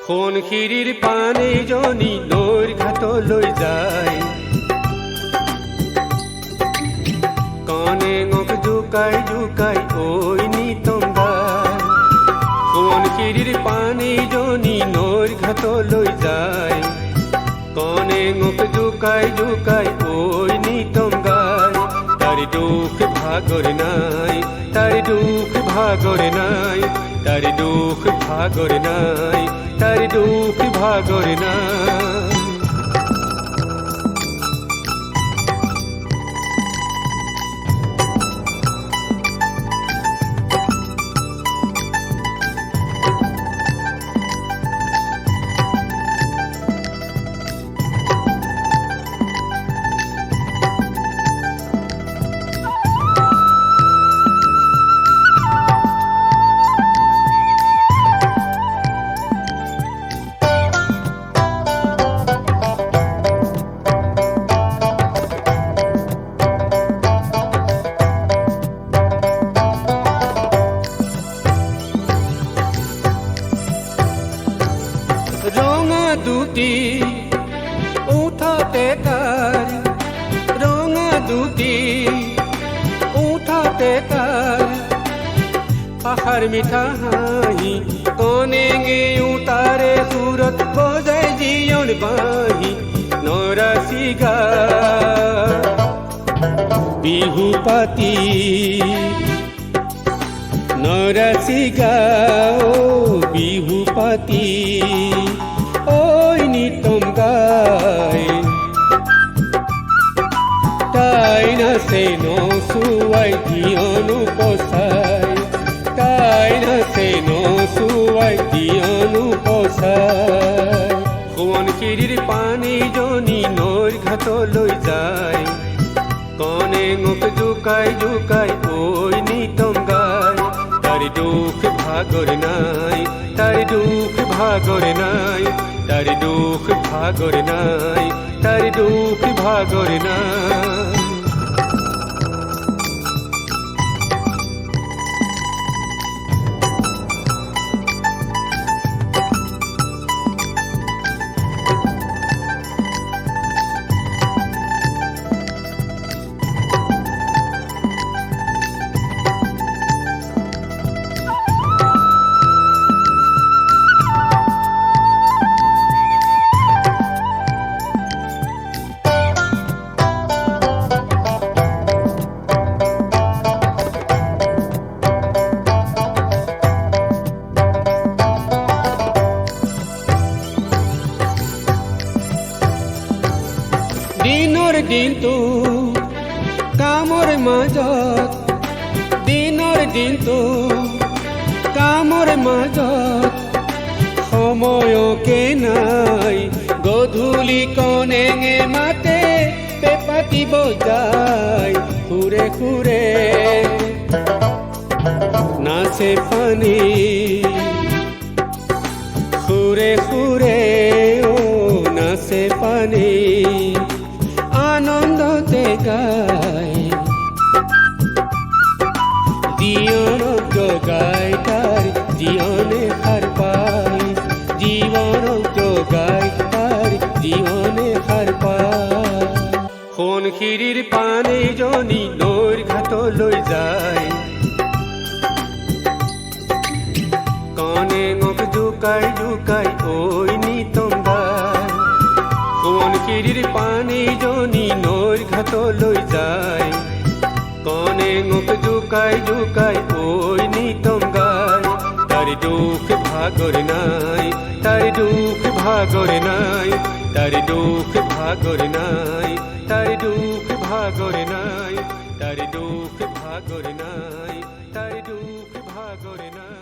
সোণশিৰিৰ পানী জনী নৈৰ ঘাটলৈ যায়, কণেঙক জোকাই জোকাই ঐ নিতম গায়। সোণশিৰিৰ পানী জনী নৈৰ ঘাটলৈ যায়, কণেঙক জোকাই জোকাই ঐ নিতম গায়। তার দুখ ভাগর নাই, তার দুখ ভাগর নাই, তার দুখ ভাগর নাই, তার দুখ ভাগর নাই। রঙা দুটি উঠাতে তার, রঙা দুটি উঠাতে তার, পাহাড় মিঠা হাঁহি কণেঙে উতারে সুরত বজায় জীবন বাহি। নরাসি গা বিহু পাতি, নরাসি গা ও বিহু পাতি, ওই নিতম গায়। তাই না সে নসুয়াই দিয়নু পোষায়, তাই না সে নসুয়াই দিয়নু পোষায়। সোণশিৰিৰ পানী জনী নৈৰ ঘাটলৈ যায়, কণেঙক জোকাই জোকাই ঐ নিতম গায়। তার দুখ ভাগর নাই, তার দুখ ভাগর নাই, তার দুখ ভাগর নাই, তার দুখ ভাগর নাই। দিনৰ দিনটো কামৰ মাজত, দিনৰ দিনটো কামৰ মাজত, সময়কে নাই। গধূলি কণেঙে মাতে পেপাতি বজায়, সুৰে সুৰে নাচে পানী, সুৰে সুৰে ও নাচে পানী। আনন্দতে গায় জীবনক জগায় তাৰ, জীবনে হাৰ পায়, জীবনক জগায় তাৰ, জীবনে হাৰ পায়। সোণশিৰিৰ পানী জনী নৈৰ ঘাটলৈ যায়, কণেঙক জোকাই জোকাই ঐ নিতম গায়। সোণশিৰিৰ পানী জনী নৈৰ ঘাটলৈ যায়, কণেঙক জোকাই জোকাই ঐ নিতম গায়। তার দুখ ভাগর নাই, তার দুখ ভাগর নাই, তার দুখ ভাগর নাই, তার দুখ ভাগর নাই, তার দুখ ভাগর নাই, তার দুখ ভাগর নাই।